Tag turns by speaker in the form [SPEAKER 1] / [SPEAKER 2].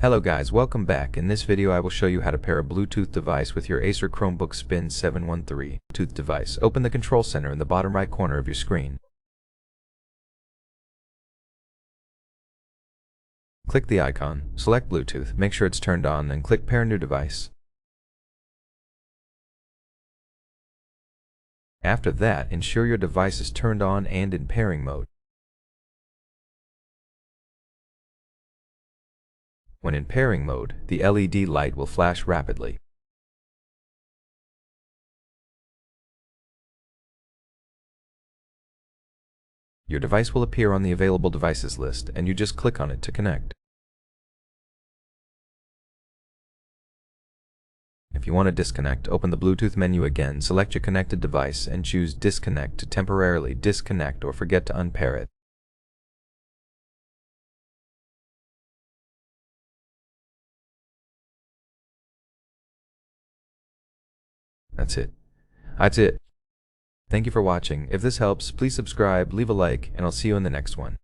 [SPEAKER 1] Hello guys, welcome back. In this video I will show you how to pair a Bluetooth device with your ACER Chromebook Spin 713 Bluetooth device. Open the control center in the bottom right corner of your screen. Click the icon, select Bluetooth, make sure it's turned on, and click Pair New Device. After that, ensure your device is turned on and in pairing mode. When in pairing mode, the LED light will flash rapidly. Your device will appear on the available devices list, and you just click on it to connect. If you want to disconnect, open the Bluetooth menu again, select your connected device, and choose Disconnect to temporarily disconnect or forget to unpair it. That's it. Thank you for watching. If this helps, please subscribe, leave a like, and I'll see you in the next one.